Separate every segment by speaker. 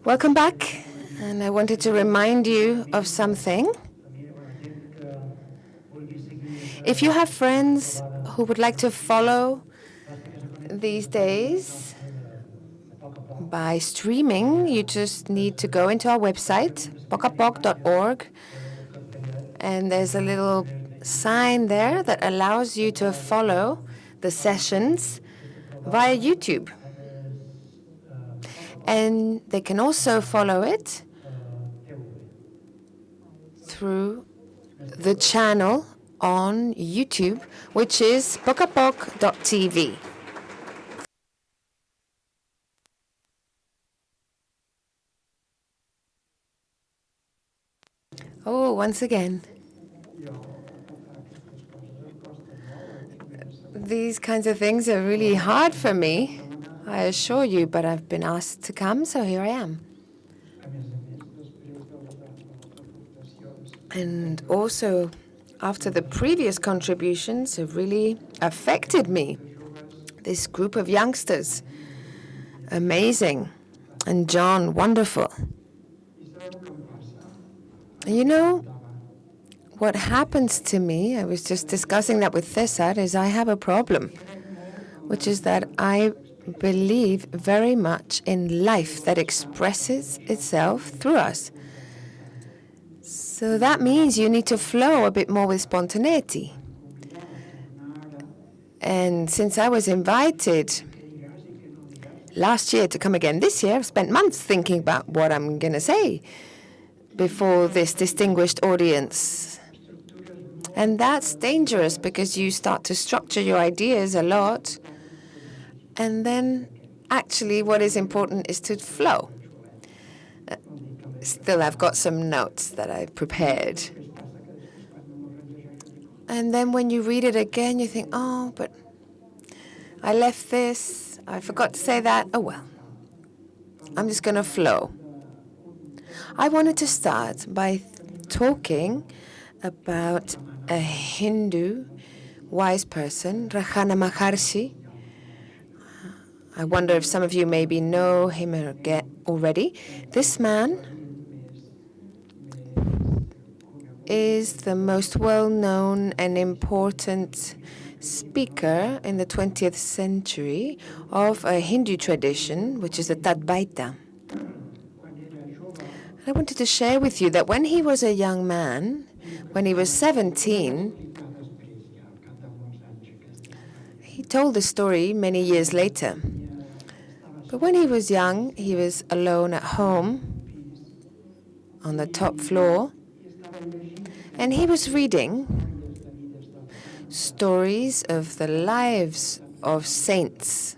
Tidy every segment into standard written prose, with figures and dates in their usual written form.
Speaker 1: Welcome back, and I wanted to remind you of something. If you have friends who would like to follow these days by streaming, you just need to go into our website, pocapoc.org, and there's a little sign there that allows you to follow the sessions via YouTube. And they can also follow it through the channel on YouTube, which is pocapoc.tv. Oh, once again. These kinds of things are really hard for me, I assure you, but I've been asked to come, so here I am. And also, after the previous contributions have really affected me, this group of youngsters, amazing, and John, wonderful. You know, what happens to me, I was just discussing that with Cesar, is I have a problem, which is that I believe very much in life that expresses itself through us. So that means you need to flow a bit more with spontaneity. And since I was invited last year to come again this year, I've spent months thinking about what I'm going to say before this distinguished audience. And that's dangerous because you start to structure your ideas a lot. And then actually what is important is to flow. Still, I've got some notes that I've prepared. And then when you read it again, you think, oh, but I left this. I forgot to say that. Oh, well, I'm just going to flow. I wanted to start by talking about a Hindu wise person, Rahana Maharshi. I wonder if some of you maybe know him already. This man is the most well-known and important speaker in the 20th century of a Hindu tradition, which is the Advaita. I wanted to share with you that when he was a young man, when he was 17, he told the story many years later. But when he was young, he was alone at home on the top floor, and he was reading stories of the lives of saints,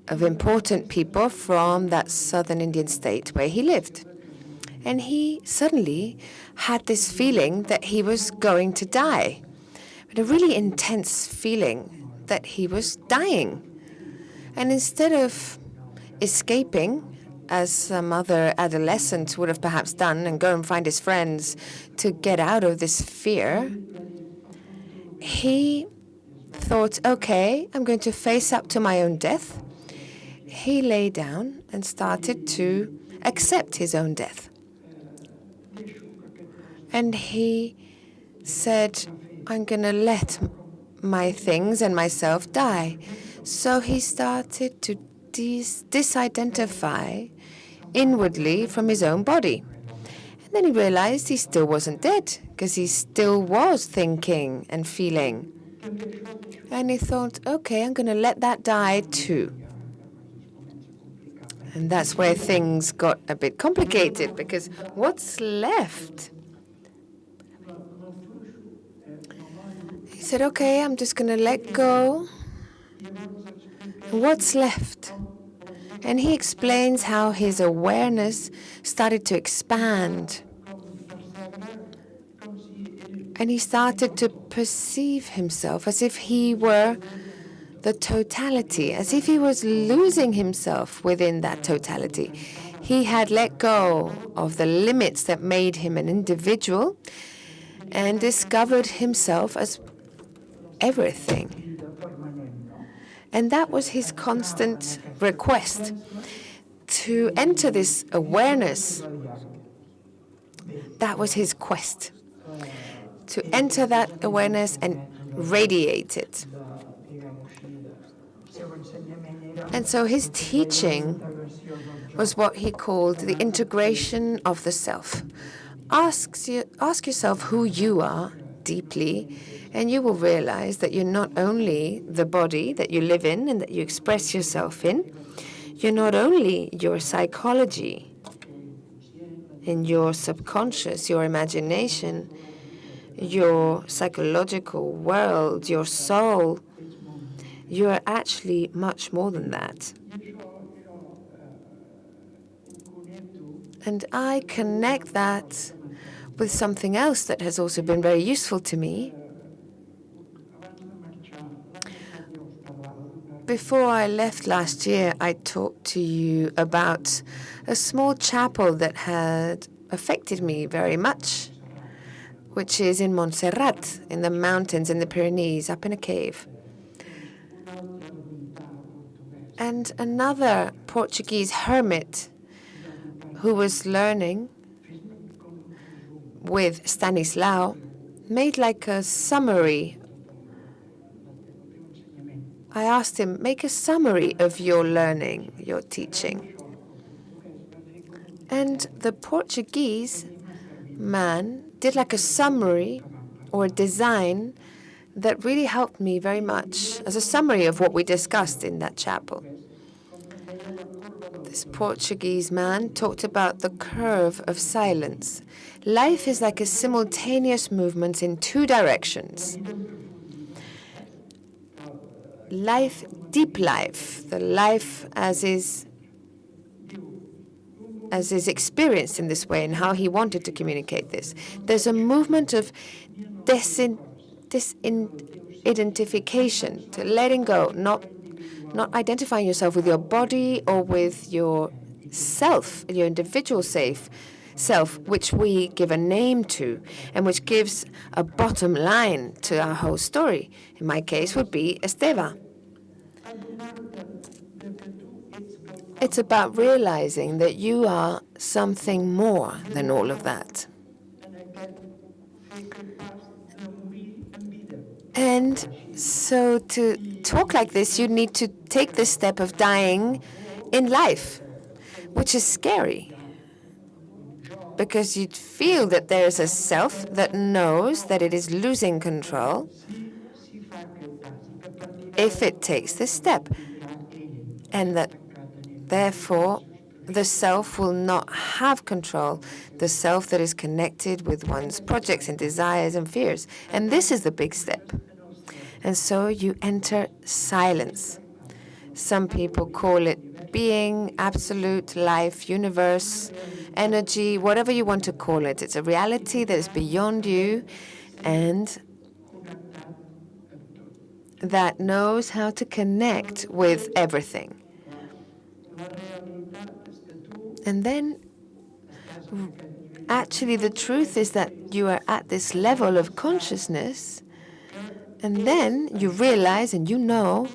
Speaker 1: of important people from that southern Indian state where he lived. And he suddenly had this feeling that he was going to die, but a really intense feeling that he was dying. And instead of escaping, as some other adolescent would have perhaps done, and go and find his friends to get out of this fear, he thought, okay, I'm going to face up to my own death. He lay down and started to accept his own death. And he said, I'm going to let my things and myself die. So he started to disidentify inwardly from his own body. And then he realized he still wasn't dead, because he still was thinking and feeling. And he thought, okay, I'm going to let that die too. And that's where things got a bit complicated, because what's left? He said, okay, I'm just going to let go. What's left? And he explains how his awareness started to expand. And he started to perceive himself as if he were the totality, as if he was losing himself within that totality. He had let go of the limits that made him an individual and discovered himself as everything. And that was his constant request, to enter this awareness. That was his quest, to enter that awareness and radiate it. And so his teaching was what he called the integration of the self. Ask yourself who you are deeply, and you will realize that you're not only the body that you live in and that you express yourself in, you're not only your psychology and your subconscious, your imagination, your psychological world, your soul. You are actually much more than that. And I connect that with something else that has also been very useful to me. Before I left last year, I talked to you about a small chapel that had affected me very much, which is in Montserrat, in the mountains in the Pyrenees, up in a cave. And another Portuguese hermit who was learning with Stanislao made like a summary. I asked him, make a summary of your learning, your teaching. And the Portuguese man did like a summary or a design that really helped me very much as a summary of what we discussed in that chapel. This Portuguese man talked about the curve of silence. Life is like a simultaneous movement in two directions. Life, deep life, the life as is experienced in this way, and how he wanted to communicate this. There's a movement of disidentification, to letting go, not identifying yourself with your body or with your self, your individual self, which we give a name to and which gives a bottom line to our whole story. In my case would be Esteva. It's about realizing that you are something more than all of that. And so to talk like this, you need to take this step of dying in life, which is scary, because you'd feel that there's a self that knows that it is losing control if it takes this step, and that therefore the self will not have control, the self that is connected with one's projects and desires and fears. And this is the big step. And so you enter silence. Some people call it being, absolute, life, universe, energy, whatever you want to call it. It's a reality that is beyond you and that knows how to connect with everything. And then, actually, the truth is that you are at this level of consciousness, and then you realize and you know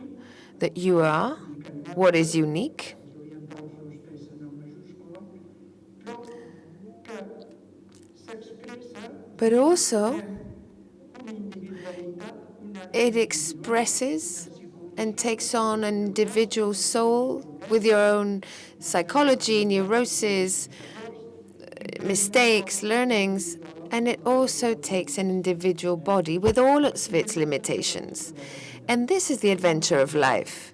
Speaker 1: that you are what is unique. but also it expresses and takes on an individual soul with your own psychology, neuroses, mistakes, learnings, and it also takes an individual body with all of its limitations. And this is the adventure of life.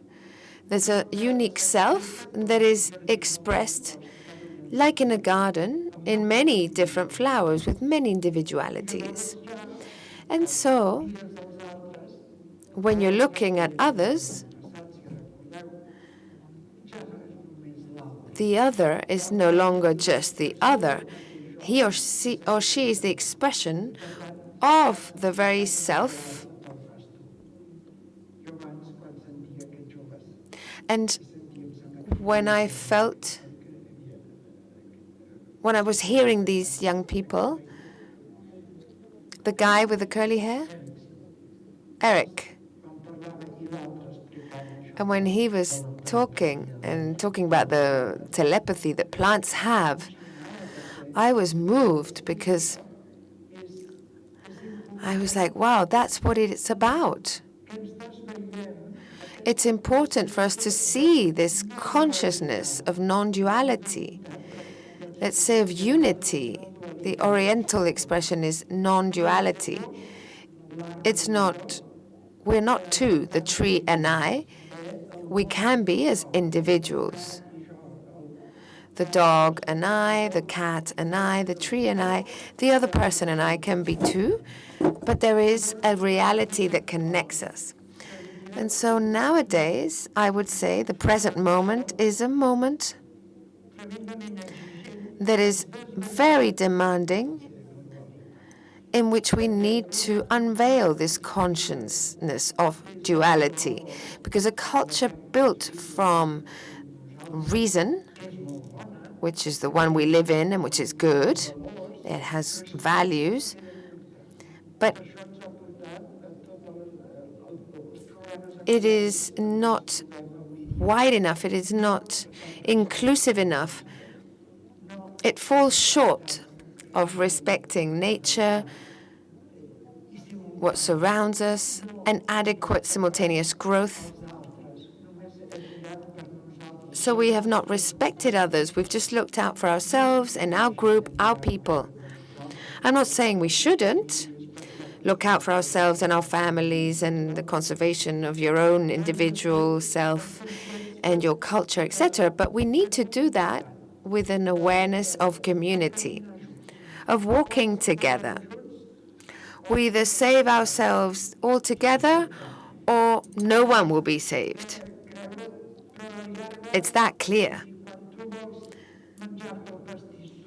Speaker 1: There's a unique self that is expressed, like in a garden, in many different flowers with many individualities. And so, when you're looking at others, the other is no longer just the other. He or she is the expression of the very self. And when I was hearing these young people, the guy with the curly hair, Eric, and when he was talking about the telepathy that plants have, I was moved because I was like, wow, that's what it's about. It's important for us to see this consciousness of non-duality, let's say of unity. The Oriental expression is non-duality. We're not two, the tree and I. We can be as individuals. The dog and I, the cat and I, the tree and I, the other person and I can be two, but there is a reality that connects us. And so nowadays, I would say the present moment is a moment that is very demanding, in which we need to unveil this consciousness of duality, because a culture built from reason, which is the one we live in and which is good, it has values, but it is not wide enough, it is not inclusive enough. It falls short of respecting nature, what surrounds us, and adequate simultaneous growth. So we have not respected others. We've just looked out for ourselves and our group, our people. I'm not saying we shouldn't look out for ourselves and our families and the conservation of your own individual self and your culture, etc. But we need to do that with an awareness of community, of walking together. We either save ourselves all together or no one will be saved. It's that clear.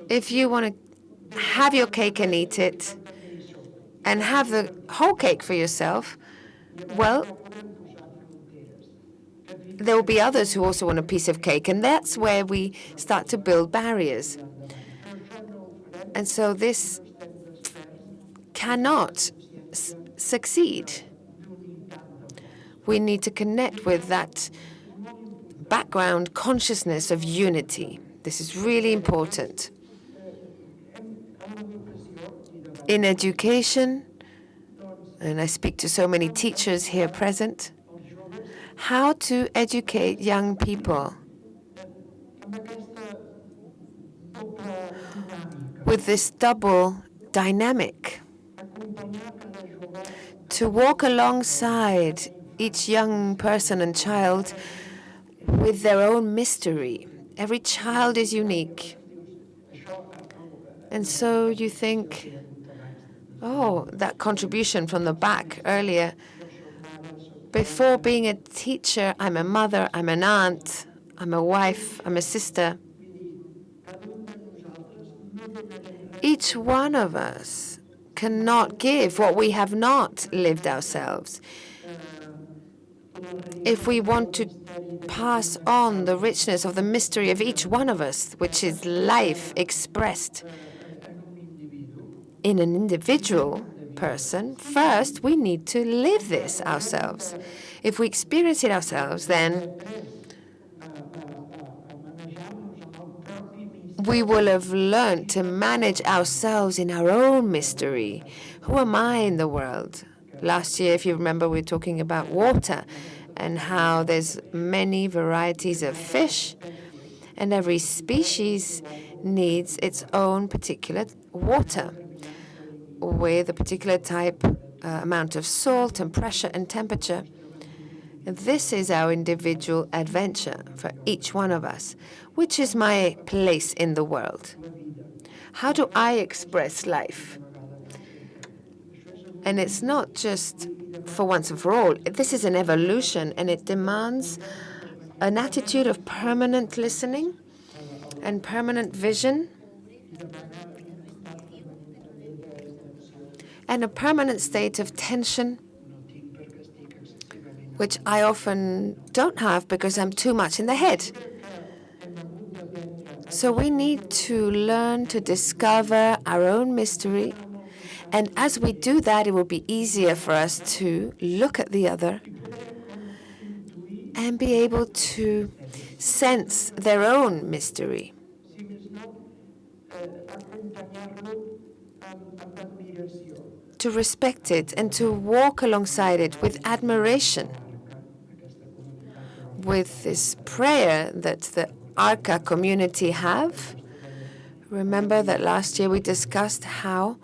Speaker 1: If you want to have your cake and eat it and have the whole cake for yourself, well, there will be others who also want a piece of cake, and that's where we start to build barriers. And so this cannot succeed. We need to connect with that background consciousness of unity. This is really important. In education, and I speak to so many teachers here present, how to educate young people with this double dynamic, to walk alongside each young person and child with their own mystery. Every child is unique. And so you think, oh, that contribution from the back earlier. Before being a teacher, I'm a mother, I'm an aunt, I'm a wife, I'm a sister. Each one of us cannot give what we have not lived ourselves. If we want to pass on the richness of the mystery of each one of us, which is life expressed in an individual person, first we need to live this ourselves. If we experience it ourselves, then we will have learned to manage ourselves in our own mystery. Who am I in the world? Last year, if you remember, we were talking about water and how there's many varieties of fish, and every species needs its own particular water with a particular type, amount of salt and pressure and temperature. This is our individual adventure for each one of us. Which is my place in the world? How do I express life? And it's not just for once and for all. This is an evolution, and it demands an attitude of permanent listening and permanent vision and a permanent state of tension, which I often don't have because I'm too much in the head. So we need to learn to discover our own mystery. And as we do that, it will be easier for us to look at the other and be able to sense their own mystery. To respect it and to walk alongside it with admiration, with this prayer that the Arca community have. Remember that last year we discussed how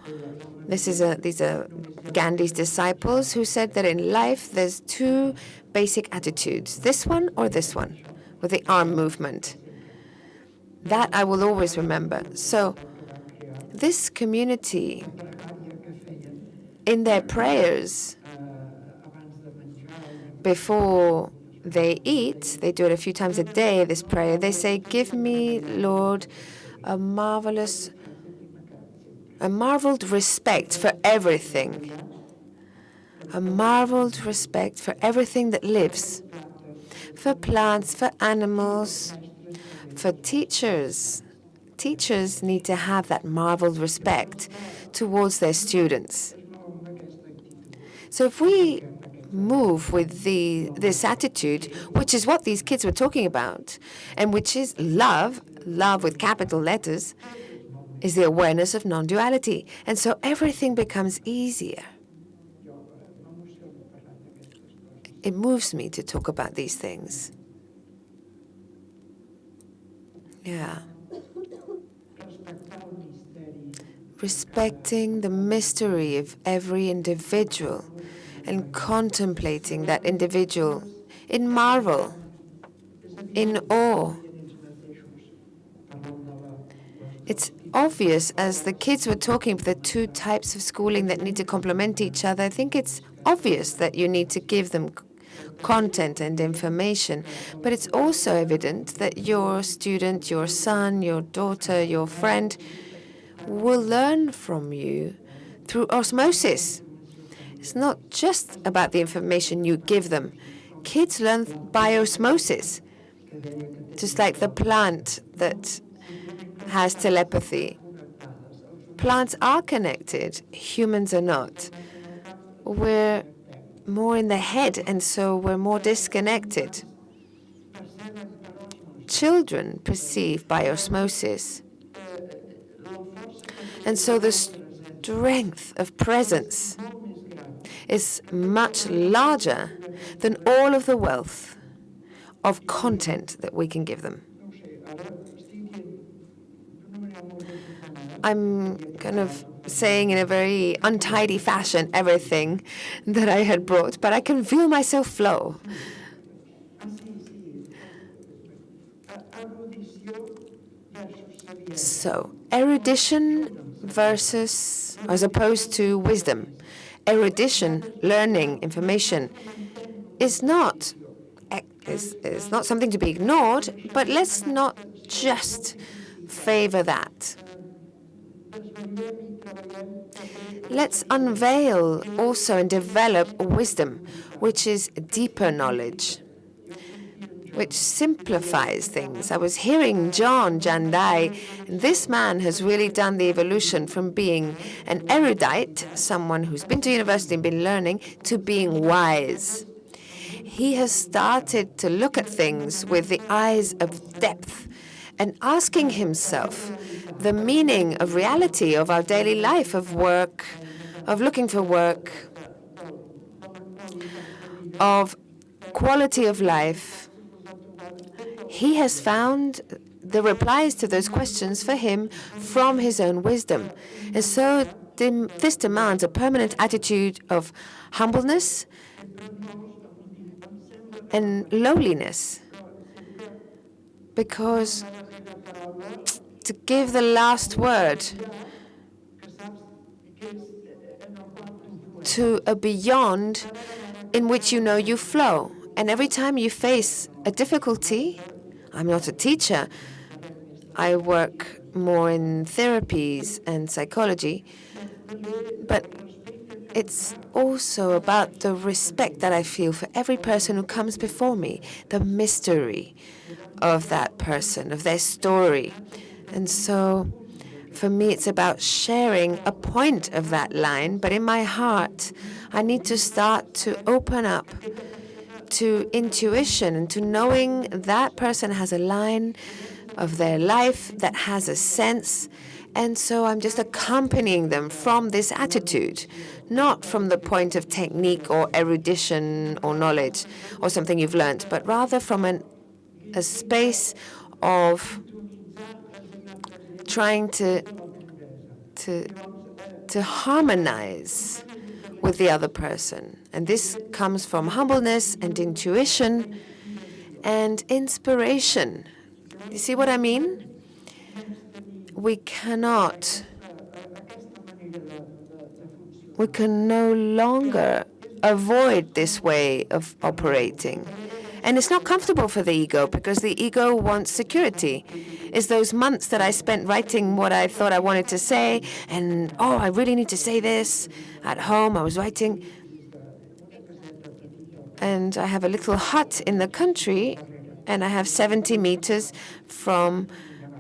Speaker 1: these are Gandhi's disciples who said that in life there's two basic attitudes, this one or this one, with the arm movement. That I will always remember. So this community, in their prayers before they eat, they do it a few times a day, this prayer. They say, "Give me, Lord, a marveled respect for everything. A marveled respect for everything that lives. For plants, for animals, for teachers. Teachers need to have that marveled respect towards their students." So if we move with this attitude, which is what these kids were talking about, and which is love with capital letters, is the awareness of non-duality. And so everything becomes easier. It moves me to talk about these things. Yeah. Respecting the mystery of every individual and contemplating that individual in marvel, in awe. It's obvious, as the kids were talking about the two types of schooling that need to complement each other, I think it's obvious that you need to give them content and information, but it's also evident that your student, your son, your daughter, your friend will learn from you through osmosis. It's not just about the information you give them. Kids learn by osmosis, just like the plant that has telepathy. Plants are connected. Humans are not. We're more in the head, and so we're more disconnected. Children perceive by osmosis. And so the strength of presence is much larger than all of the wealth of content that we can give them. I'm kind of saying in a very untidy fashion everything that I had brought, but I can feel myself flow. So, erudition versus, as opposed to wisdom. Erudition, learning, information, is not something to be ignored, but let's not just favor that. Let's unveil also and develop wisdom, which is deeper knowledge, which simplifies things. I was hearing John Jandai, and this man has really done the evolution from being an erudite, someone who's been to university and been learning, to being wise. He has started to look at things with the eyes of depth and asking himself the meaning of reality, of our daily life, of work, of looking for work, of quality of life, he has found the replies to those questions for him from his own wisdom. And so this demands a permanent attitude of humbleness and lowliness, because to give the last word to a beyond in which you know you flow. And every time you face a difficulty, I'm not a teacher, I work more in therapies and psychology, but it's also about the respect that I feel for every person who comes before me, the mystery of that person, of their story. And so for me, it's about sharing a point of that line, but in my heart, I need to start to open up to intuition and to knowing that person has a line of their life that has a sense. And so I'm just accompanying them from this attitude, not from the point of technique or erudition or knowledge or something you've learned, but rather from a space of trying to harmonize with the other person. And this comes from humbleness and intuition and inspiration. You see what I mean? We can no longer avoid this way of operating. And it's not comfortable for the ego, because the ego wants security. It's those months that I spent writing what I thought I wanted to say, and, oh, I really need to say this. At home, I was writing. And I have a little hut in the country, and I have 70 meters from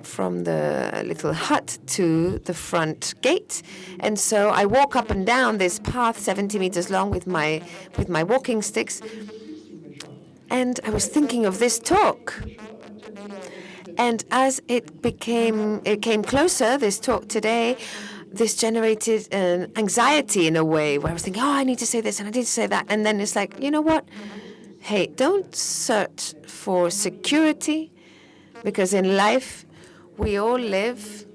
Speaker 1: the little hut to the front gate. And so I walk up and down this path 70 meters long with my walking sticks. And I was thinking of this talk. And as it came closer, this talk today, this generated an anxiety in a way where I was thinking, oh, I need to say this and I need to say that. And then it's like, you know what? Hey, don't search for security, because in life, we all live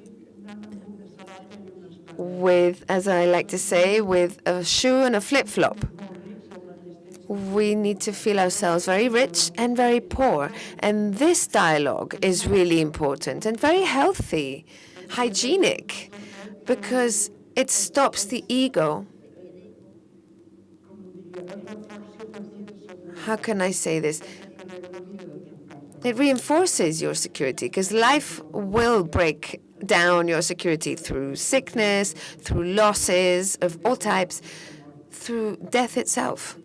Speaker 1: with, as I like to say, with a shoe and a flip-flop. We need to feel ourselves very rich and very poor. And this dialogue is really important and very healthy, hygienic, because it stops the ego. How can I say this? It reinforces your security, because life will break down your security through sickness, through losses of all types, through death itself,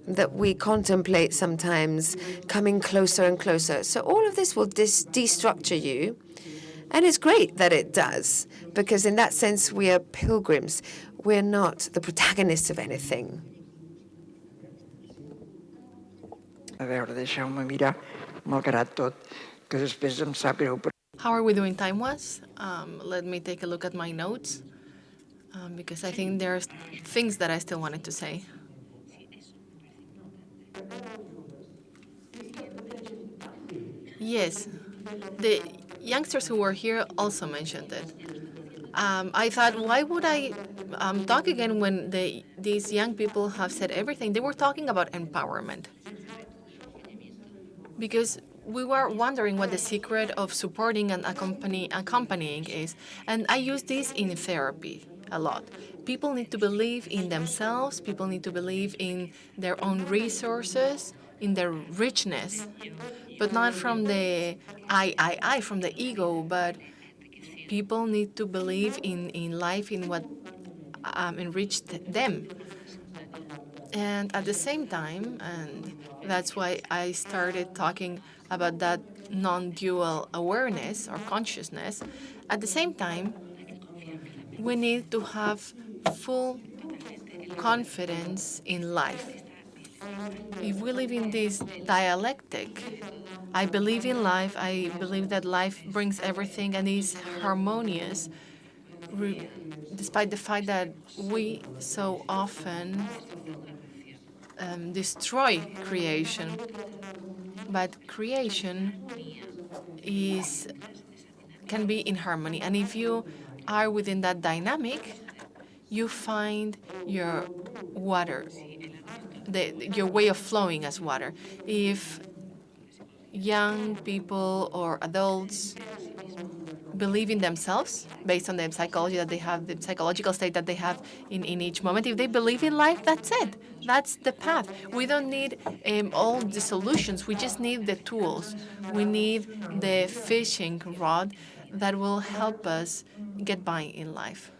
Speaker 1: that we contemplate sometimes coming closer and closer. So all of this will destructure you, and it's great that it does, because in that sense we are pilgrims. We're not the protagonists of anything.
Speaker 2: A veure, deixeu-me mirar, malgrat tot, que després em sap greu.
Speaker 3: How are we doing time-wise? Let me take a look at my notes, because I think there's things that I still wanted to say. Yes, the youngsters who were here also mentioned it. I thought, why would I talk again when these young people have said everything? They were talking about empowerment. Because we were wondering what the secret of supporting and accompanying is. And I use this in therapy a lot. People need to believe in themselves. People need to believe in their own resources, in their richness, but not from the I, from the ego, but people need to believe in life, in what enriched them. And at the same time, and that's why I started talking about that non-dual awareness or consciousness, at the same time, we need to have full confidence in life. If we live in this dialectic, I believe in life, I believe that life brings everything and is harmonious, despite the fact that we so often destroy creation. But creation can be in harmony. And if you are within that dynamic, you find your water, your way of flowing as water. If young people or adults believe in themselves based on the psychology that they have, the psychological state that they have in each moment. If they believe in life, that's it. That's the path. We don't need all the solutions. We just need the tools. We need the fishing rod that will help us get by in life.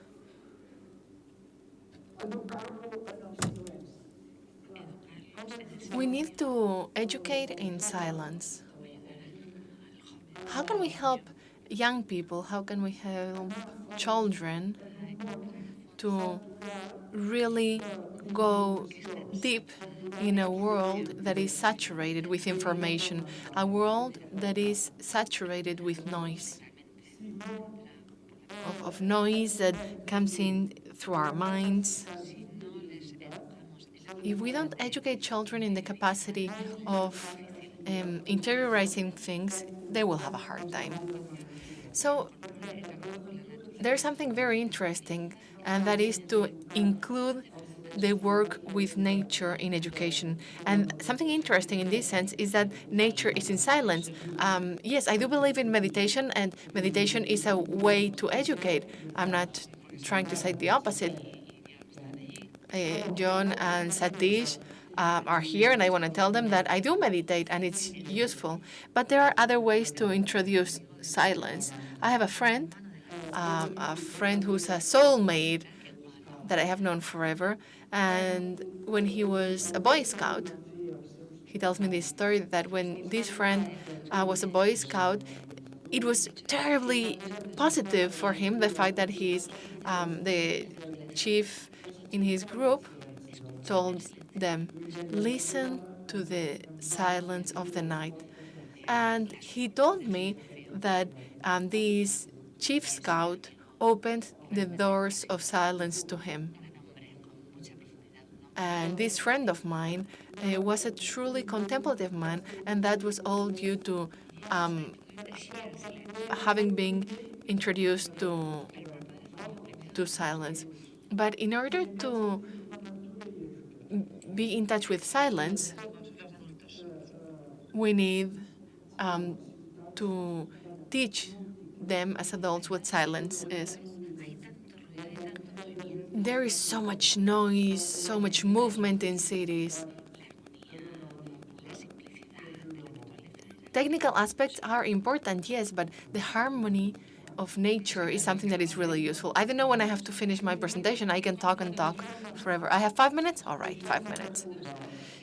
Speaker 3: We need to educate in silence. How can we help young people? How can we help children to really go deep in a world that is saturated with information, a world that is saturated with noise, of noise that comes in through our minds? If we don't educate children in the capacity of interiorizing things, they will have a hard time. So there's something very interesting, and that is to include the work with nature in education. And something interesting in this sense is that nature is in silence. Yes, I do believe in meditation, and meditation is a way to educate. I'm not trying to say the opposite. John and Satish are here, and I want to tell them that I do meditate, and it's useful. But there are other ways to introduce silence. I have a friend who's a soulmate that I have known forever. And when he was a Boy Scout, he tells me this story that when this friend was a Boy Scout, it was terribly positive for him, the fact that he's the chief in his group told them, listen to the silence of the night. And he told me that this chief scout opened the doors of silence to him. And this friend of mine was a truly contemplative man, and that was all due to having been introduced to silence. But in order to be in touch with silence, we need to teach them as adults what silence is. There is so much noise, so much movement in cities. Technical aspects are important, yes, but the harmony of nature is something that is really useful. I don't know when I have to finish my presentation. I can talk and talk forever. I have 5 minutes? All right, 5 minutes.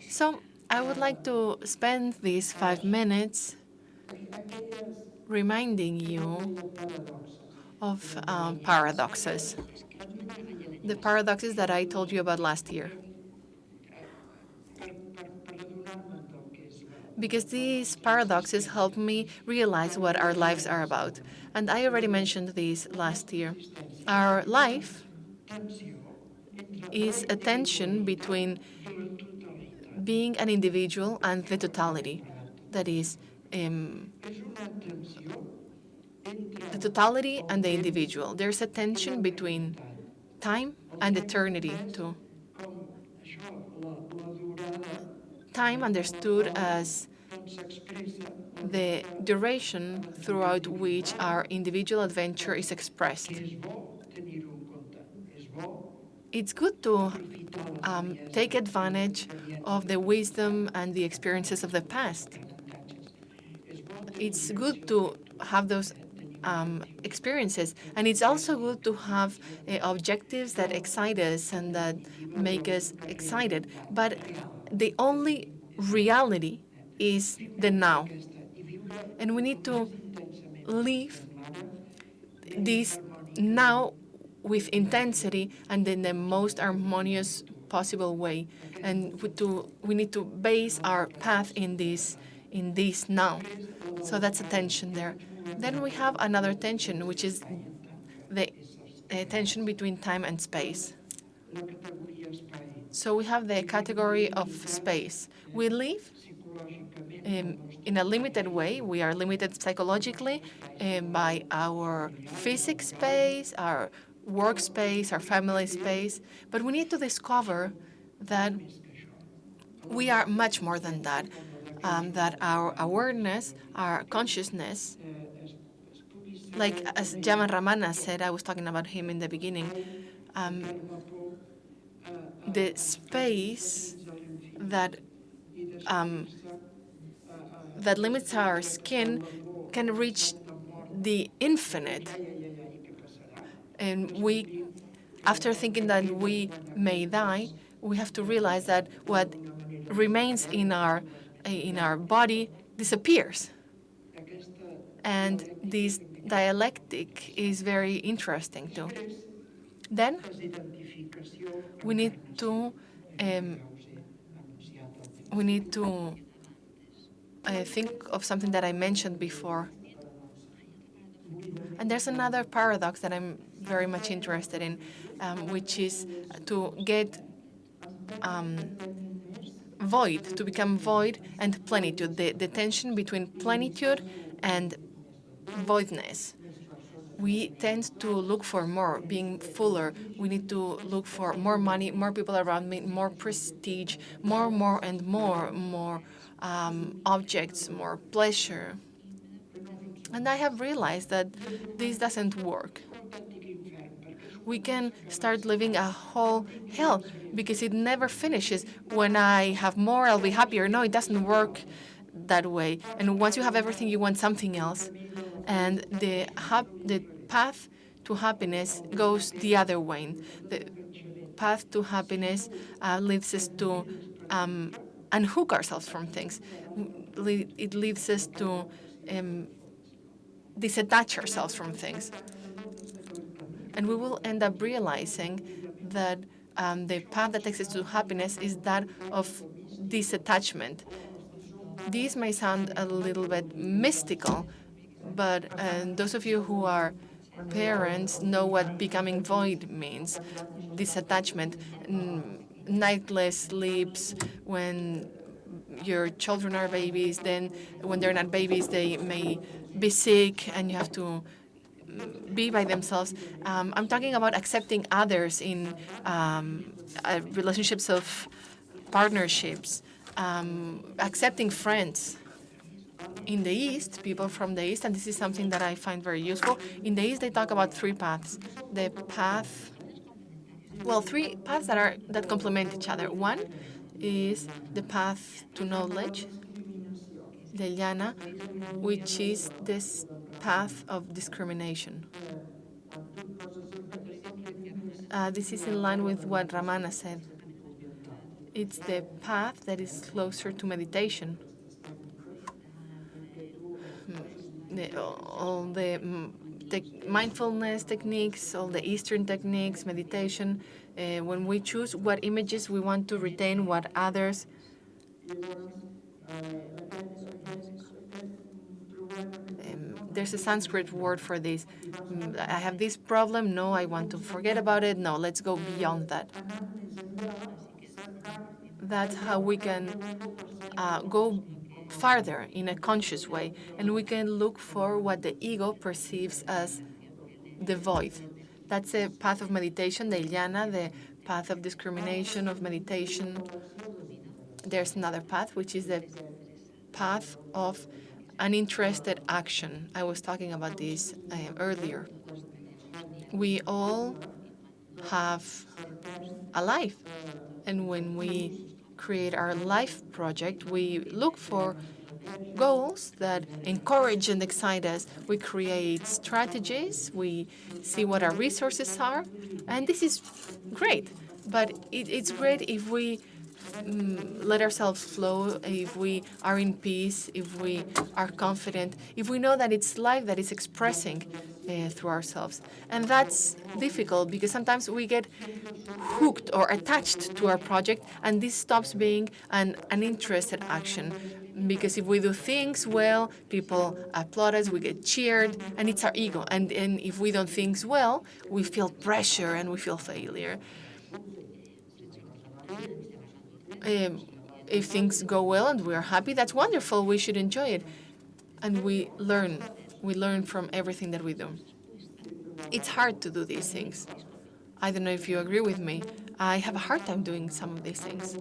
Speaker 3: So I would like to spend these 5 minutes reminding you of paradoxes. The paradoxes that I told you about last year. Because these paradoxes help me realize what our lives are about. And I already mentioned this last year. Our life is a tension between being an individual and the totality. That is, the totality and the individual. There's a tension between time and eternity, too. Time understood as the duration throughout which our individual adventure is expressed. It's good to take advantage of the wisdom and the experiences of the past. It's good to have those experiences, and it's also good to have objectives that excite us and that make us excited. But the only reality is the now. And we need to live this now with intensity and in the most harmonious possible way, and we need to base our path in this now. So that's a tension there. Then we have another tension, which is the tension between time and space. So we have the category of space. We live in a limited way. We are limited psychologically by our physical space, our workspace, our family space. But we need to discover that we are much more than that, that our awareness, our consciousness, like as Jaman Ramana said, I was talking about him in the beginning, the space that that limits our skin can reach the infinite. And we, after thinking that we may die, we have to realize that what remains in our body disappears. And this dialectic is very interesting too. Then we need to think of something that I mentioned before. And there's another paradox that I'm very much interested in, which is to get void, to become void and plenitude, the tension between plenitude and voidness. We tend to look for more, being fuller. We need to look for more money, more people around me, more prestige, more and more objects, more pleasure. And I have realized that this doesn't work. We can start living a whole hell because it never finishes. When I have more, I'll be happier. No, it doesn't work that way. And once you have everything, you want something else. And the path to happiness goes the other way. The path to happiness leads us to unhook ourselves from things. It leads us to disattach ourselves from things. And we will end up realizing that the path that takes us to happiness is that of disattachment. This may sound a little bit mystical, but those of you who are parents know what becoming void means. Disattachment, nightless sleeps, when your children are babies, then when they're not babies, they may be sick and you have to be by themselves. I'm talking about accepting others in relationships of partnerships, accepting friends. In the East, people from the East, and this is something that I find very useful, in the East they talk about three paths. Three paths that complement each other. One is the path to knowledge, the jnana, which is this path of discrimination. This is in line with what Ramana said. It's the path that is closer to meditation. All the mindfulness techniques, all the Eastern techniques, meditation, when we choose what images we want to retain, what others. There's a Sanskrit word for this. I have this problem. No, I want to forget about it. No, let's go beyond that. That's how we can go farther in a conscious way, and we can look for what the ego perceives as the void. That's a path of meditation, the jnana, the path of discrimination, of meditation. There's another path, which is the path of uninterested action. I was talking about this earlier. We all have a life, and when we create our life project, we look for goals that encourage and excite us. We create strategies, we see what our resources are, and this is great. But it's great if we let ourselves flow, if we are in peace, if we are confident, if we know that it's life that is expressing through ourselves. And that's difficult because sometimes we get hooked or attached to our project, and this stops being an interested action. Because if we do things well, people applaud us, we get cheered, and it's our ego. And if we don't things well, we feel pressure and we feel failure. If things go well and we're happy, that's wonderful. We should enjoy it. And we learn. We learn from everything that we do. It's hard to do these things. I don't know if you agree with me. I have a hard time doing some of these things.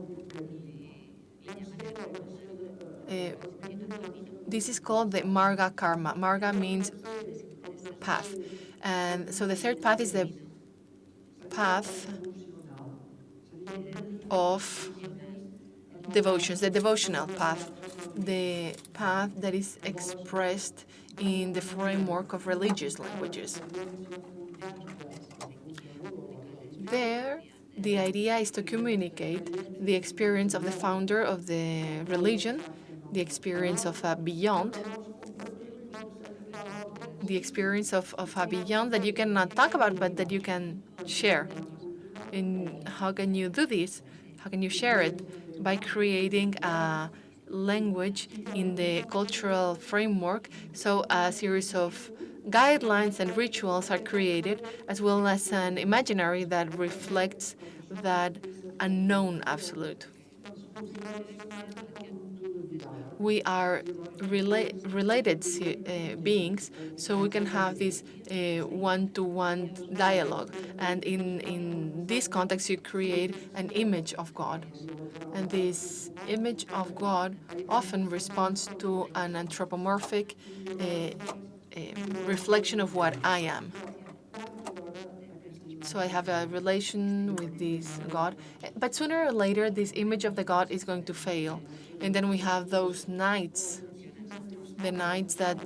Speaker 3: This is called the Marga Karma. Marga means path. And so the third path is the path of devotions, the devotional path, the path that is expressed in the framework of religious languages. There, the idea is to communicate the experience of the founder of the religion, the experience of a beyond, the experience of a beyond that you cannot talk about, but that you can share. And how can you do this? How can you share it? By creating a language in the cultural framework, so a series of guidelines and rituals are created, as well as an imaginary that reflects that unknown absolute. We are related beings, so we can have this one-to-one dialogue. And in this context, you create an image of God. And this image of God often responds to an anthropomorphic reflection of what I am. So I have a relation with this God. But sooner or later, this image of the God is going to fail. And then we have those nights, the nights that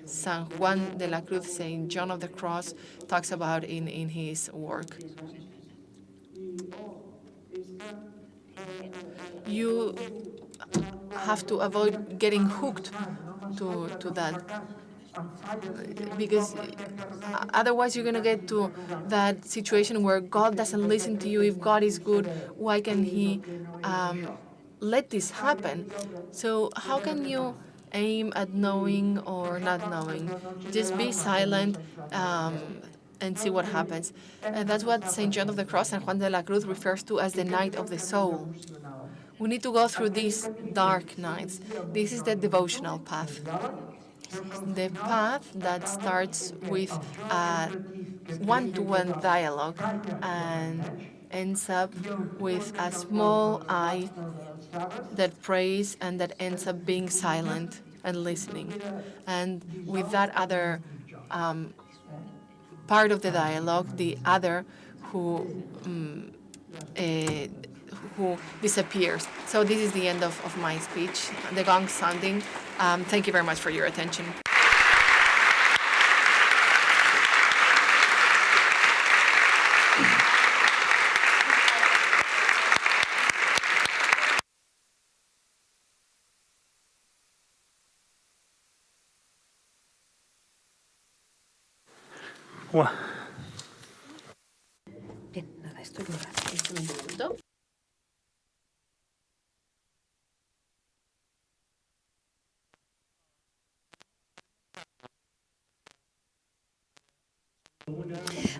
Speaker 3: San Juan de la Cruz, Saint John of the Cross, talks about in his work. You have to avoid getting hooked to that, because otherwise you're going to get to that situation where God doesn't listen to you. If God is good, why can he let this happen? So how can you aim at knowing or not knowing? Just be silent and see what happens. And that's what St. John of the Cross and Juan de la Cruz refers to as the night of the soul. We need to go through these dark nights. This is the devotional path. The path that starts with a one-to-one dialogue and ends up with a small I that prays and that ends up being silent and listening. And with that other part of the dialogue, the other who disappears. So this is the end of my speech, the gong sounding. Thank you very much for your attention.
Speaker 1: Bien, nada, estoy llorando.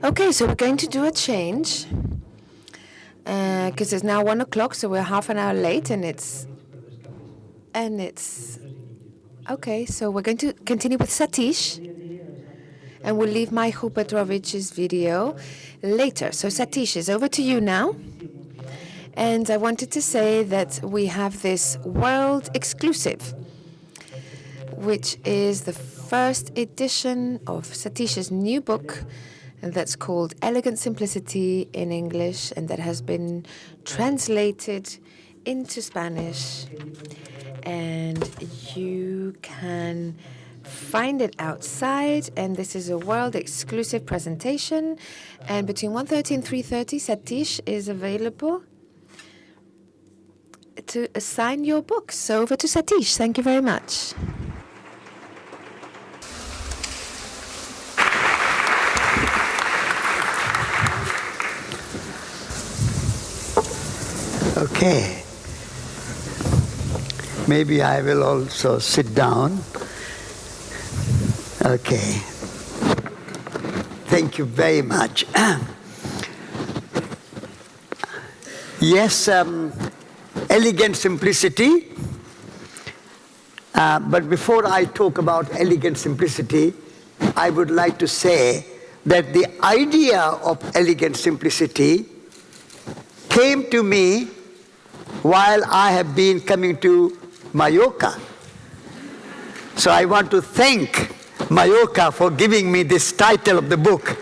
Speaker 1: Okay, so we're going to do a change because it's now 1 o'clock, so we're half an hour late, and it's okay. So we're going to continue with Satish, and we'll leave Michael Petrovich's video later. So Satish, is over to you now. And I wanted to say that we have this world exclusive, which is the first edition of Satish's new book, and that's called Elegant Simplicity in English, and that has been translated into Spanish. And you can find it outside, and this is a world exclusive presentation. And between 1:30 and 3:30, Satish is available to assign your books. So over to Satish. Thank you very much.
Speaker 4: Okay. Maybe I will also sit down. Okay. Thank you very much. Yes, elegant simplicity. But before I talk about elegant simplicity, I would like to say that the idea of elegant simplicity came to me while I have been coming to Mallorca. So I want to thank Mallorca for giving me this title of the book.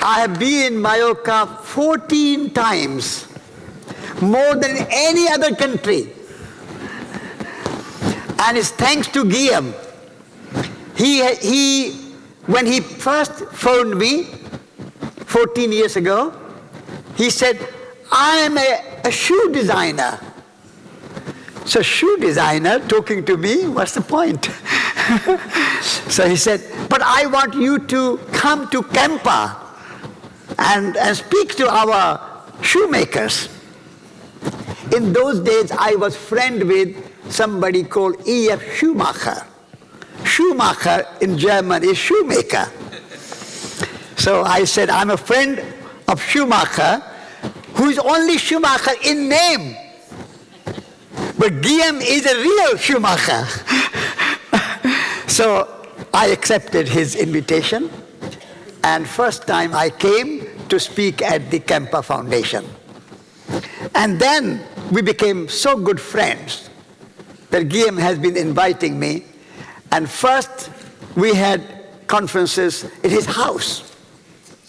Speaker 4: I have been in Mallorca 14 times, more than any other country. And it's thanks to Guillaume. When he first phoned me 14 years ago, he said, I am a shoe designer. So shoe designer talking to me, what's the point? So he said, but I want you to come to Campa and speak to our shoemakers. In those days, I was friend with somebody called E.F. Schumacher. Schumacher in German is shoemaker. So I said, I'm a friend of Schumacher, who is only Schumacher in name. But Guillaume is a real Schumacher. So I accepted his invitation, and first time I came to speak at the Campa Foundation. And then we became so good friends that Guillaume has been inviting me. And first we had conferences in his house.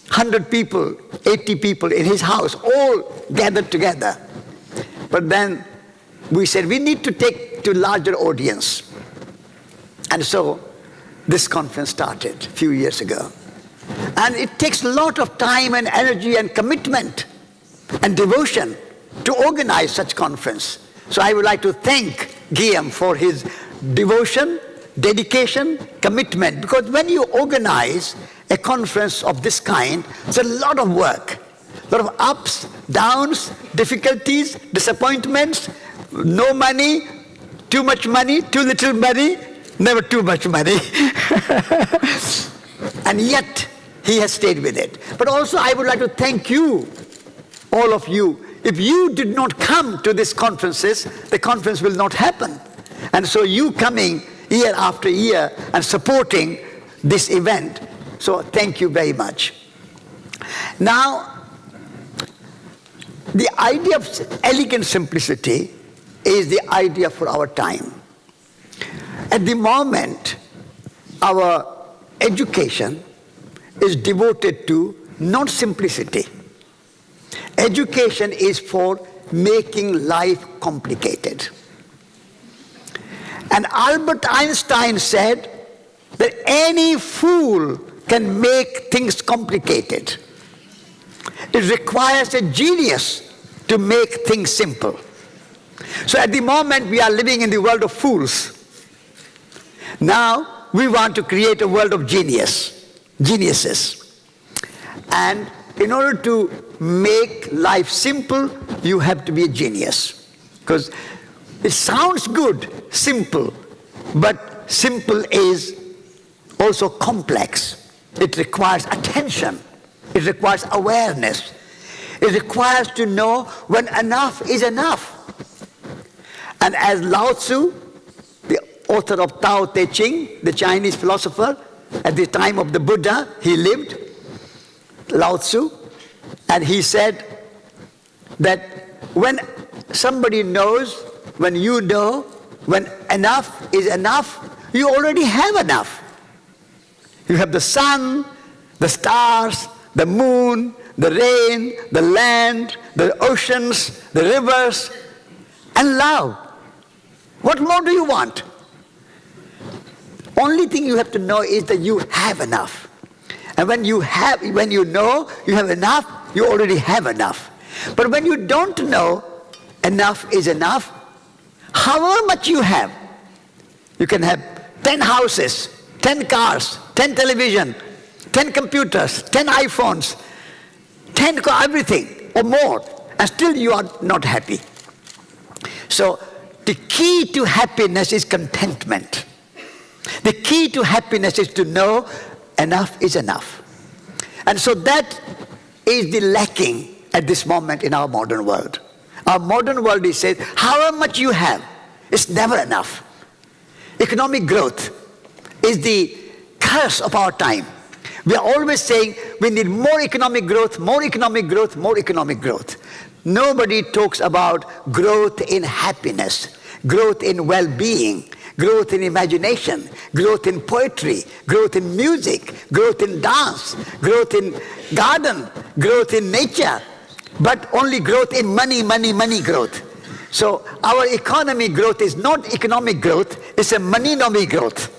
Speaker 4: 100 people, 80 people in his house, all gathered together. But then we said, we need to take to larger audience. And so this conference started a few years ago. And it takes a lot of time and energy and commitment and devotion to organize such conference. So I would like to thank Guillaume for his devotion, dedication, commitment. Because when you organize a conference of this kind, it's a lot of work, a lot of ups, downs, difficulties, disappointments, no money, too much money, too little money, never too much money. And yet, he has stayed with it. But also, I would like to thank you, all of you. If you did not come to these conferences, the conference will not happen. And so you coming year after year and supporting this event. So thank you very much. Now, the idea of elegant simplicity is the idea for our time. At the moment, our education is devoted to not simplicity. Education is for making life complicated. And Albert Einstein said that any fool can make things complicated. It requires a genius to make things simple. So at the moment we are living in the world of fools. Now we want to create a world of geniuses. And in order to make life simple, you have to be a genius. Because it sounds good, simple, but simple is also complex. It requires attention. It requires awareness. It requires to know when enough is enough. And as Lao Tzu, the author of Tao Te Ching, the Chinese philosopher, at the time of the Buddha, he lived, Lao Tzu, and he said that when somebody knows, when you know, when enough is enough, you already have enough. You have the sun, the stars, the moon, the rain, the land, the oceans, the rivers, and love. What more do you want? Only thing you have to know is that you have enough. And when you know you have enough, you already have enough. But when you don't know enough is enough, however much you have, you can have 10 houses, 10 cars, 10 television, 10 computers, 10 iPhones, 10 everything or more, and still you are not happy. So the key to happiness is contentment. The key to happiness is to know enough is enough. And so that is the lacking at this moment in our modern world. Our modern world is says, however much you have, it's never enough. Economic growth is the curse of our time. We are always saying we need more economic growth, more economic growth, more economic growth. Nobody talks about growth in happiness, growth in well-being, growth in imagination, growth in poetry, growth in music, growth in dance, growth in garden, growth in nature, but only growth in money, money, money growth. So our economy growth is not economic growth, it's a money-nomy growth.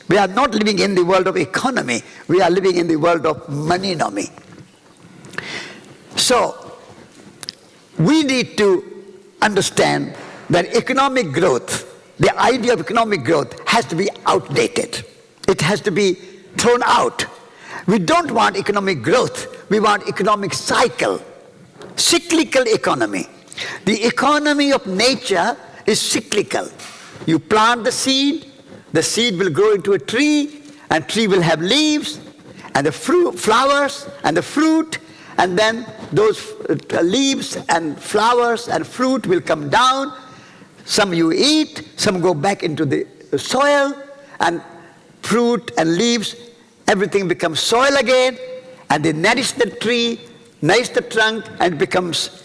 Speaker 4: We are not living in the world of economy, we are living in the world of money-nomy. So we need to understand that economic growth, the idea of economic growth has to be outdated. It has to be thrown out. We don't want economic growth, we want economic cycle, cyclical economy. The economy of nature is cyclical. You plant the seed will grow into a tree, and tree will have leaves, and the fruit, flowers, and the fruit, and then those leaves and flowers and fruit will come down. Some you eat, some go back into the soil, and fruit and leaves, everything becomes soil again, and they nourish the tree, nourish the trunk, and it becomes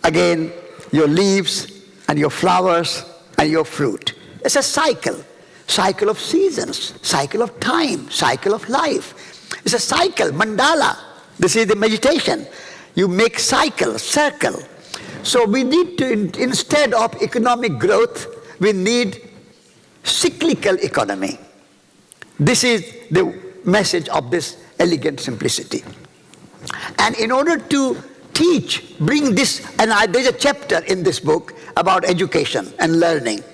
Speaker 4: again your leaves and your flowers and your fruit. It's a cycle of seasons, cycle of time, cycle of life. It's a cycle, mandala. This is the meditation. You make cycle, circle. So we need to, instead of economic growth, we need cyclical economy. This is the message of this elegant simplicity. And in order to teach, bring this, and there's a chapter in this book about education and learning.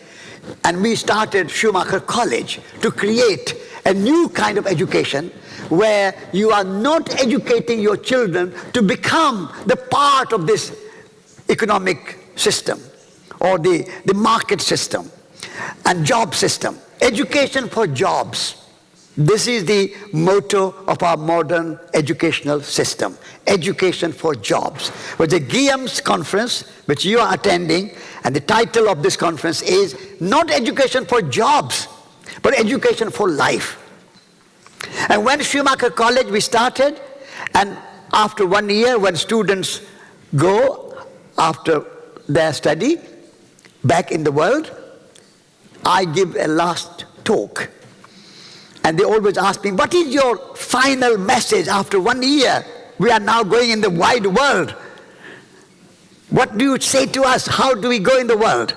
Speaker 4: And we started Schumacher College to create a new kind of education where you are not educating your children to become the part of this economic system or the market system and job system. Education for jobs. This is the motto of our modern educational system. Education for jobs. It was a Guillaume's conference which you are attending, and the title of this conference is not education for jobs, but education for life. And when Schumacher College we started, and after 1 year when students go after their study back in the world, I give a last talk. And they always ask me, what is your final message after 1 year? We are now going in the wide world. What do you say to us? How do we go in the world?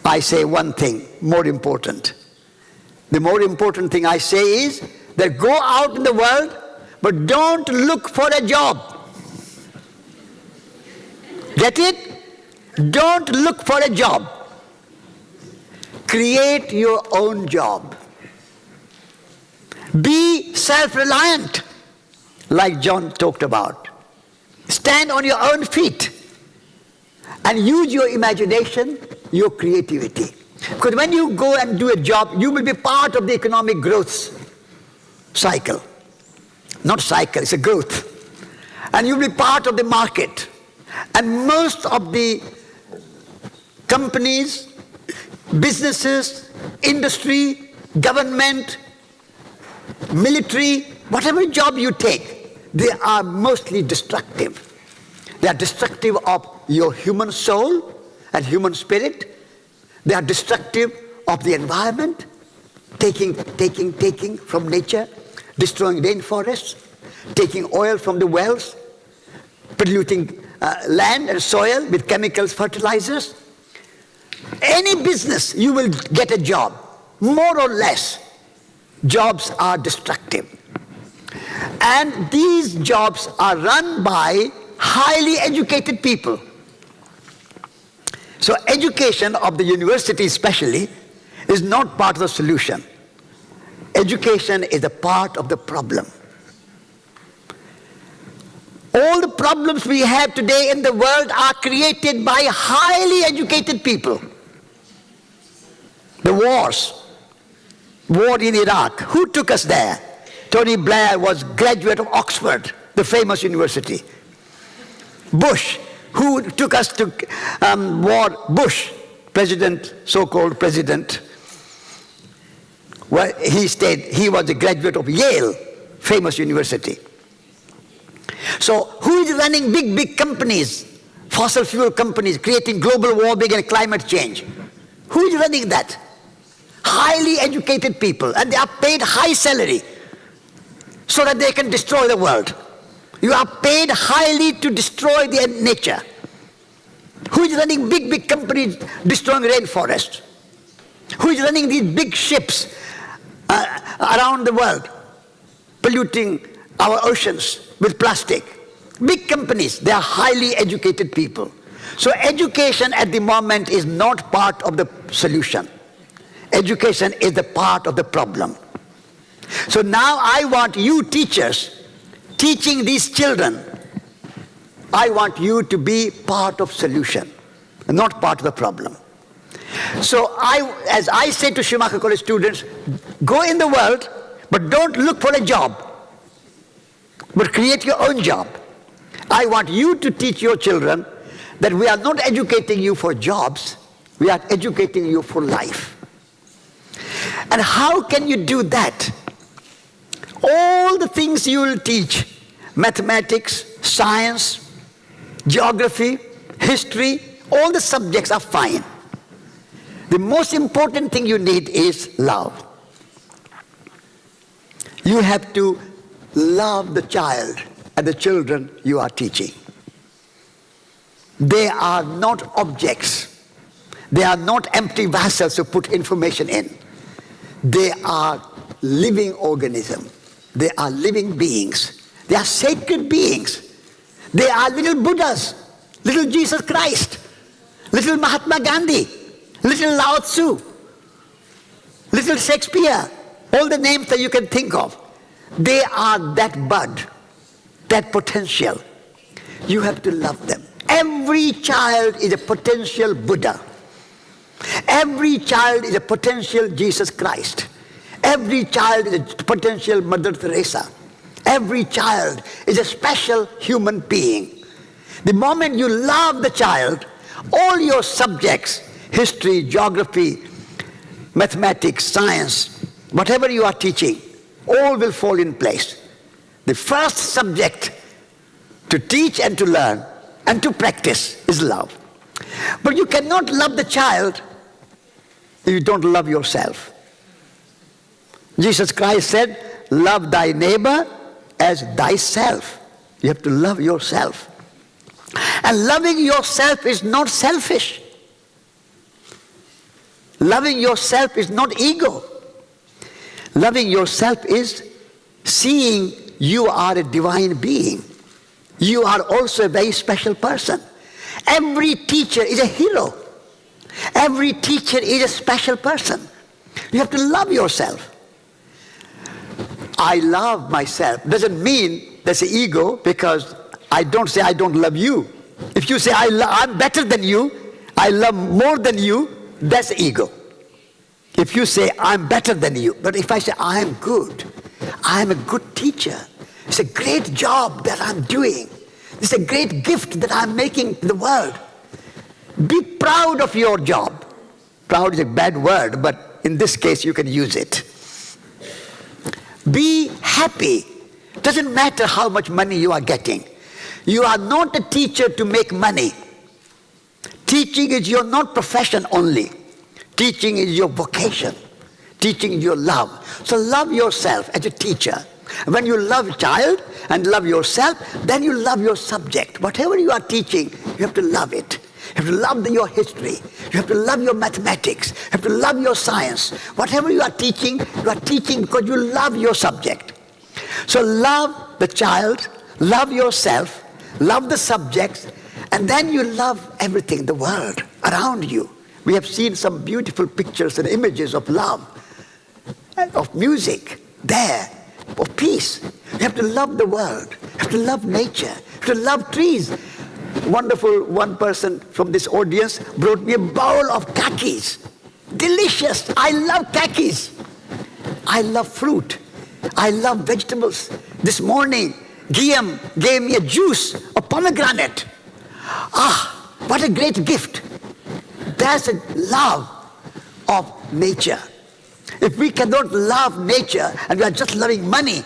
Speaker 4: I say one thing, more important. The more important thing I say is that go out in the world, but don't look for a job. Get it? Don't look for a job. Create your own job. Be self-reliant, like John talked about. Stand on your own feet and use your imagination, your creativity. Because when you go and do a job, you will be part of the economic growth cycle. Not cycle, it's a growth. And you'll be part of the market. And most of the companies, businesses, industry, government, military, whatever job you take, they are mostly destructive. They are destructive of your human soul and human spirit. They are destructive of the environment, taking from nature, destroying rainforests, taking oil from the wells, polluting land and soil with chemicals, fertilizers. Any business, you will get a job, more or less. jobs are destructive. And these jobs are run by highly educated people. So education of the university especially is not part of the solution. Education is a part of the problem. All the problems we have today in the world are created by highly educated people. The wars, war in Iraq, who took us there? Tony Blair was graduate of Oxford, the famous university. Bush, who took us to war? Bush, president, so-called president. Well, he was a graduate of Yale, famous university. So who is running big companies, fossil fuel companies, creating global warming and climate change? Who is running that? Highly educated people, and they are paid high salary so that they can destroy the world. You are paid highly to destroy the nature. Who is running big companies destroying rainforests? Who is running these big ships around the world, polluting our oceans with plastic? Big companies, they are highly educated people. So education at the moment is not part of the solution. Education is the part of the problem. So now I want you teachers teaching these children, I want you to be part of solution, not part of the problem. So as I say to Schumacher College students, go in the world, but don't look for a job, but create your own job. I want you to teach your children that we are not educating you for jobs, we are educating you for life. And how can you do that? All the things you will teach, mathematics, science, geography, history, all the subjects are fine. The most important thing you need is love. You have to love the child and the children you are teaching. They are not objects. They are not empty vessels to put information in. They are living organisms. They are living beings. They are sacred beings. They are little Buddhas, little Jesus Christ, little Mahatma Gandhi, little Lao Tzu, little Shakespeare, all the names that you can think of. They are that bud, that potential. You have to love them. Every child is a potential Buddha. Every child is a potential Jesus Christ. Every child is a potential Mother Teresa. Every child is a special human being. The moment you love the child, all your subjects, history, geography, mathematics, science, whatever you are teaching, all will fall in place. The first subject to teach and to learn and to practice is love. But you cannot love the child if you don't love yourself. Jesus Christ said, love thy neighbor as thyself. You have to love yourself. And loving yourself is not selfish. Loving yourself is not ego. Loving yourself is seeing you are a divine being. You are also a very special person. Every teacher is a hero. Every teacher is a special person. You have to love yourself. I love myself doesn't mean that's an ego, because I don't say I don't love you. If you say I'm better than you, I love more than you, that's ego. If you say I'm better than you, but if I say I'm good, I'm a good teacher, it's a great job that I'm doing, it's a great gift that I'm making to the world. Be proud of your job. Proud is a bad word, but in this case you can use it. Be happy. Doesn't matter how much money you are getting. You are not a teacher to make money. Teaching is your not profession only. Teaching is your vocation. Teaching is your love. So love yourself as a teacher. When you love a child and love yourself, then you love your subject. Whatever you are teaching, you have to love it. You have to love your history. You have to love your mathematics. You have to love your science. Whatever you are teaching because you love your subject. So love the child, love yourself, love the subjects, and then you love everything, the world around you. We have seen some beautiful pictures and images of love, of music there, of peace. You have to love the world. You have to love nature. You have to love trees. Wonderful, one person from this audience brought me a bowl of khakis. Delicious. I love khakis. I love fruit. I love vegetables. This morning, Guillaume gave me a juice of pomegranate. Ah, what a great gift. That's a love of nature. If we cannot love nature and we are just loving money,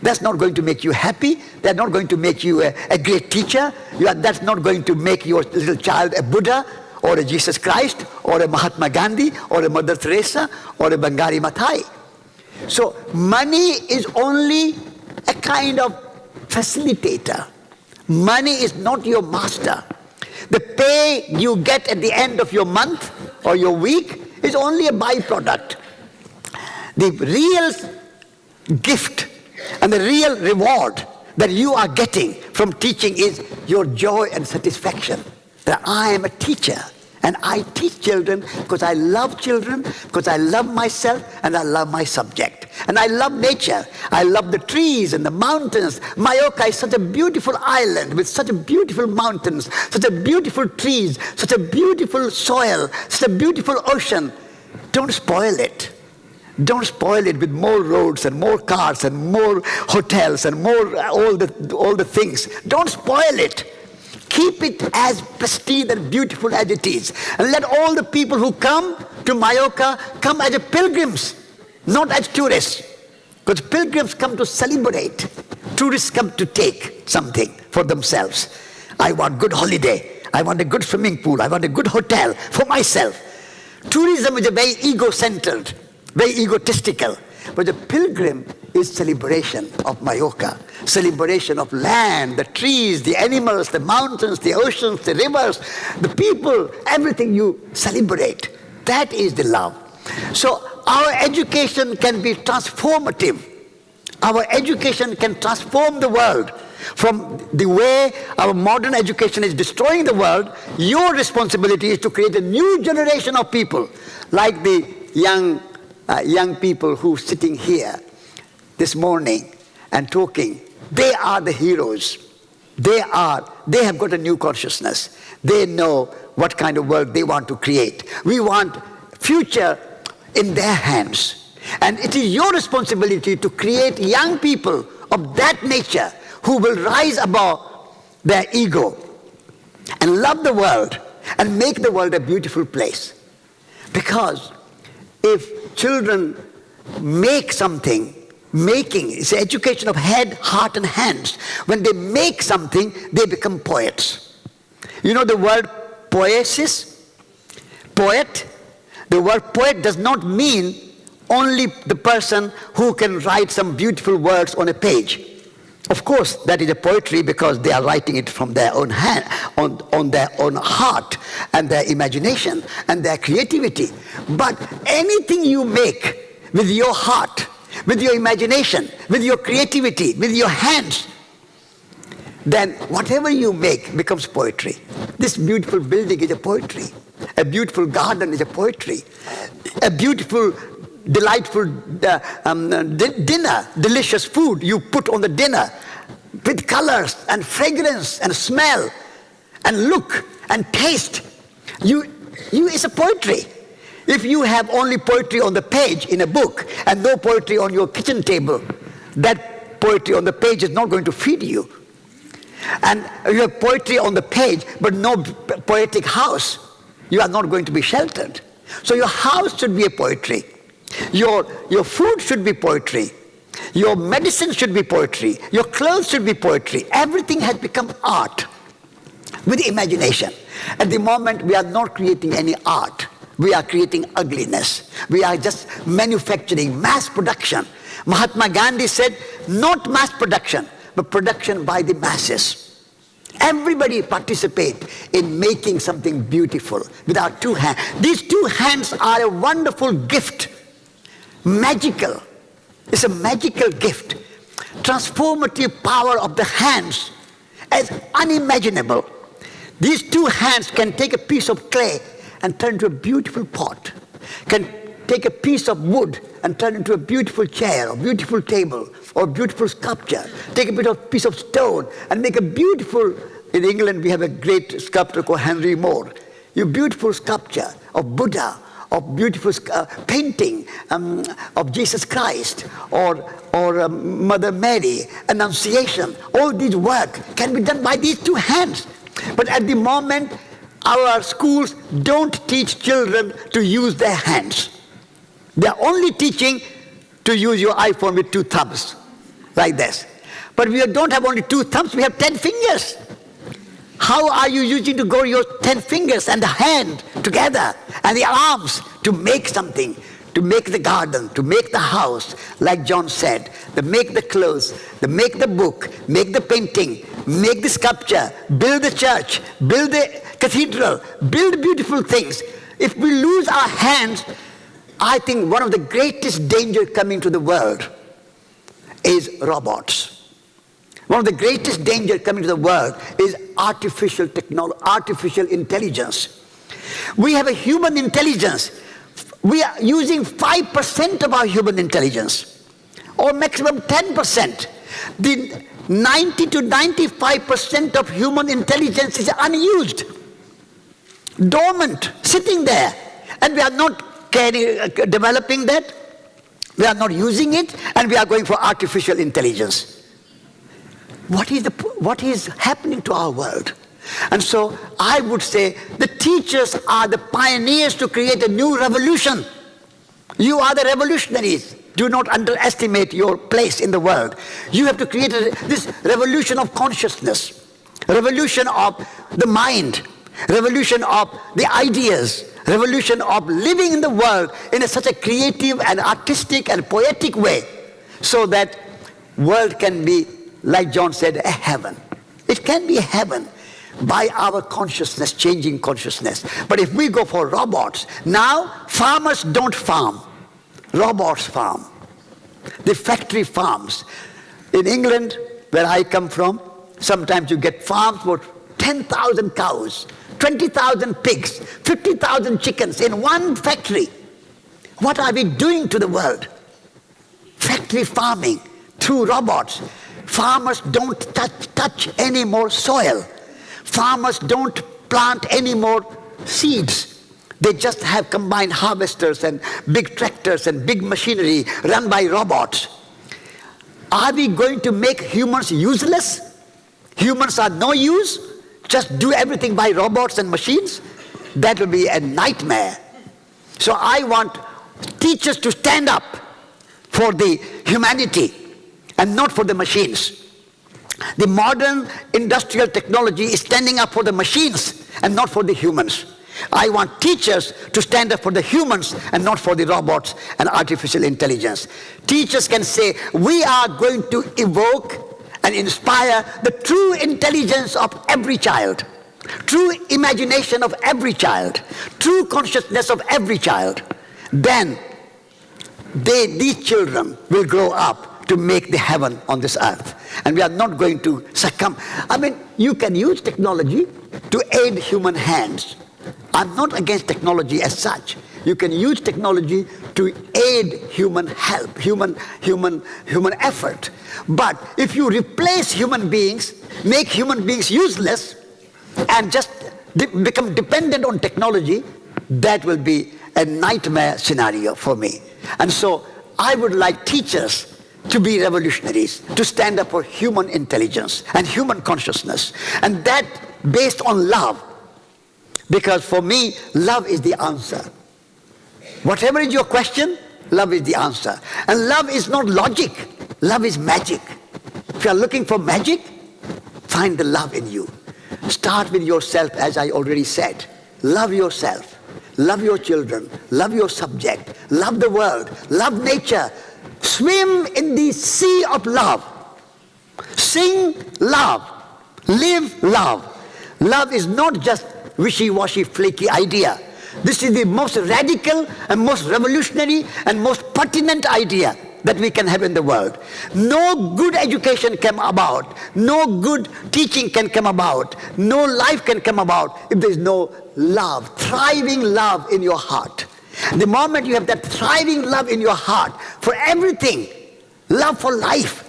Speaker 4: that's not going to make you happy. That's not going to make you a great teacher. That's not going to make your little child a Buddha or a Jesus Christ or a Mahatma Gandhi or a Mother Teresa or a Bangari Mathai. So money is only a kind of facilitator. Money is not your master. The pay you get at the end of your month or your week is only a byproduct. The real gift and the real reward that you are getting from teaching is your joy and satisfaction. That I am a teacher and I teach children because I love children, because I love myself and I love my subject. And I love nature. I love the trees and the mountains. Mallorca is such a beautiful island with such a beautiful mountains, such a beautiful trees, such a beautiful soil, such a beautiful ocean. Don't spoil it. Don't spoil it with more roads and more cars and more hotels and more all the things. Don't spoil it. Keep it as pristine and beautiful as it is. And let all the people who come to Mallorca come as pilgrims, not as tourists. Because pilgrims come to celebrate. Tourists come to take something for themselves. I want good holiday. I want a good swimming pool. I want a good hotel for myself. Tourism is a very ego-centered, very egotistical. But the pilgrim is celebration of Mallorca, celebration of land, the trees, the animals, the mountains, the oceans, the rivers, the people, everything you celebrate. That is the love. So our education can be transformative. Our education can transform the world. From the way our modern education is destroying the world, your responsibility is to create a new generation of people, like the young people who are sitting here this morning and talking. They are the heroes. They have got a new consciousness. They know what kind of world they want to create. We want future in their hands. And it is your responsibility to create young people of that nature who will rise above their ego and love the world and make the world a beautiful place. Because if children make something, making is education of head, heart and hands. When they make something, they become poets. You know the word poiesis? Poet? The word poet does not mean only the person who can write some beautiful words on a page. Of course, that is a poetry because they are writing it from their own hand, on their own heart and their imagination and their creativity. But anything you make with your heart, with your imagination, with your creativity, with your hands, then whatever you make becomes poetry. This beautiful building is a poetry. A beautiful garden is a poetry. A beautiful, delightful dinner, delicious food you put on the dinner with colors and fragrance and smell and look and taste. It's a poetry. If you have only poetry on the page in a book and no poetry on your kitchen table, that poetry on the page is not going to feed you. And you have poetry on the page but no poetic house, you are not going to be sheltered. So your house should be a poetry. Your food should be poetry. Your medicine should be poetry. Your clothes should be poetry. Everything has become art with imagination. At the moment, we are not creating any art. We are creating ugliness. We are just manufacturing, mass production. Mahatma Gandhi said, not mass production, but production by the masses. Everybody participate in making something beautiful with our two hands. These two hands are a wonderful gift. Magical. It's a magical gift. Transformative power of the hands is unimaginable. These two hands can take a piece of clay and turn into a beautiful pot. Can take a piece of wood and turn into a beautiful chair or beautiful table or beautiful sculpture. Take a piece of stone and make a beautiful, in England we have a great sculptor called Henry Moore, a beautiful sculpture of Buddha, of beautiful painting of Jesus Christ or Mother Mary, Annunciation. All these work can be done by these two hands. But at the moment, our schools don't teach children to use their hands. They are only teaching to use your iPhone with 2 thumbs, like this. But we don't have only 2 thumbs, we have 10 fingers. How are you using to go your 10 fingers and the hand together and the arms to make something, to make the garden, to make the house, like John said, to make the clothes, to make the book, make the painting, make the sculpture, build the church, build the cathedral, build beautiful things. If we lose our hands, I think one of the greatest dangers coming to the world is robots. One of the greatest dangers coming to the world is artificial technology, artificial intelligence. We have a human intelligence. We are using 5% of our human intelligence, or maximum 10%. The 90 to 95% of human intelligence is unused, dormant, sitting there, and we are not developing that. We are not using it, and we are going for artificial intelligence. What is happening to our world? And so I would say the teachers are the pioneers to create a new revolution. You are the revolutionaries. Do not underestimate your place in the world. You have to create this revolution of consciousness, revolution of the mind, revolution of the ideas, revolution of living in the world in such a creative and artistic and poetic way, so that world can be, like John said, a heaven. It can be a heaven by our consciousness, changing consciousness. But if we go for robots, now farmers don't farm, robots farm. The factory farms. In England, where I come from, sometimes you get farms for 10,000 cows, 20,000 pigs, 50,000 chickens in one factory. What are we doing to the world? Factory farming through robots. Farmers don't touch any more soil. Farmers don't plant any more seeds. They just have combined harvesters and big tractors and big machinery run by robots. Are we going to make humans useless? Humans are no use? Just do everything by robots and machines? That will be a nightmare. So I want teachers to stand up for the humanity and not for the machines. The modern industrial technology is standing up for the machines and not for the humans. I want teachers to stand up for the humans and not for the robots and artificial intelligence. Teachers can say, we are going to evoke and inspire the true intelligence of every child, true imagination of every child, true consciousness of every child. Then these children will grow up to make the heaven on this earth. And we are not going to succumb. I mean, you can use technology to aid human hands. I'm not against technology as such. You can use technology to aid human help, human effort. But if you replace human beings, make human beings useless, and just become dependent on technology, that will be a nightmare scenario for me. And so I would like teachers to be revolutionaries, to stand up for human intelligence and human consciousness, and that based on love. Because for me, love is the answer. Whatever is your question, love is the answer. And love is not logic, love is magic. If you are looking for magic, find the love in you. Start with yourself, as I already said. Love yourself, love your children, love your subject, love the world, love nature. Swim in the sea of love. Sing love. Live love. Love is not just wishy-washy, flaky idea. This is the most radical and most revolutionary and most pertinent idea that we can have in the world. No good education can come about, no good teaching can come about, no life can come about if there is no love, thriving love in your heart. The moment you have that thriving love in your heart for everything, love for life,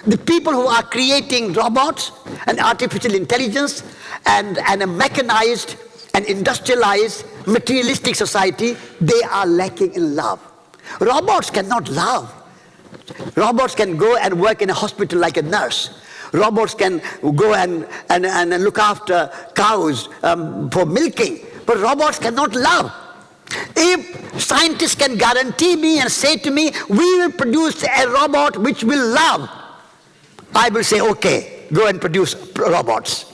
Speaker 4: the people who are creating robots and artificial intelligence and a mechanized and industrialized materialistic society, they are lacking in love. Robots cannot love. Robots can go and work in a hospital like a nurse. Robots can go and look after cows for milking. But robots cannot love. If scientists can guarantee me and say to me, we will produce a robot which will love, I will say, okay, go and produce robots.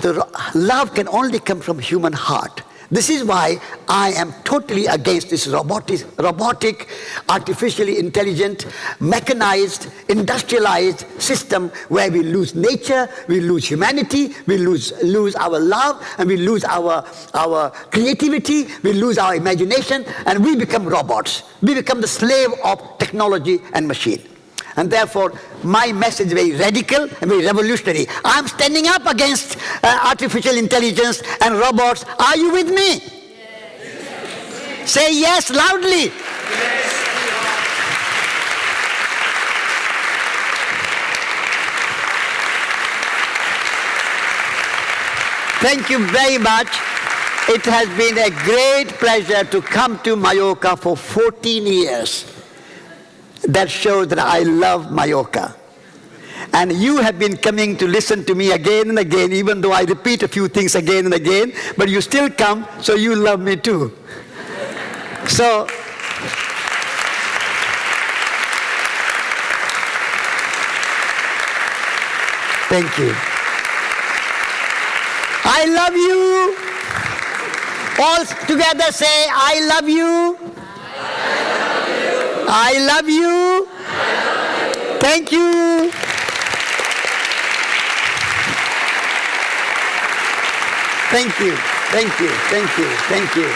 Speaker 4: The love can only come from human heart. This is why I am totally against this robotic, artificially intelligent, mechanized, industrialized system where we lose nature, we lose humanity, we lose our love, and we lose our creativity, we lose our imagination, and we become robots. We become the slave of technology and machine. And therefore, my message is very radical and very revolutionary. I'm standing up against artificial intelligence and robots. Are you with me? Yes. Say yes loudly. Yes. Thank you very much. It has been a great pleasure to come to Mallorca for 14 years. That shows that I love Mallorca. And you have been coming to listen to me again and again, even though I repeat a few things again and again, but you still come, so you love me too. So, thank you. I love you. All together say, I love you. I love you. Thank you. Thank you. Thank you. Thank you. Thank you.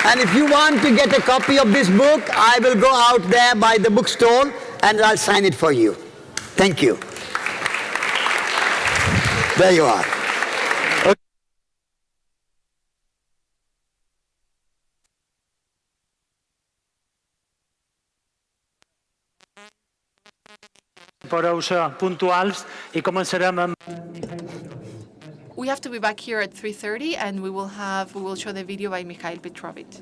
Speaker 4: And if you want to get a copy of this book, I will go out there by the bookstore and I'll sign it for you. Thank you. There you are.
Speaker 5: puntuals i començarem amb...
Speaker 3: We have to be back here at 3:30, and we will show the video by Mikhail Petrovich.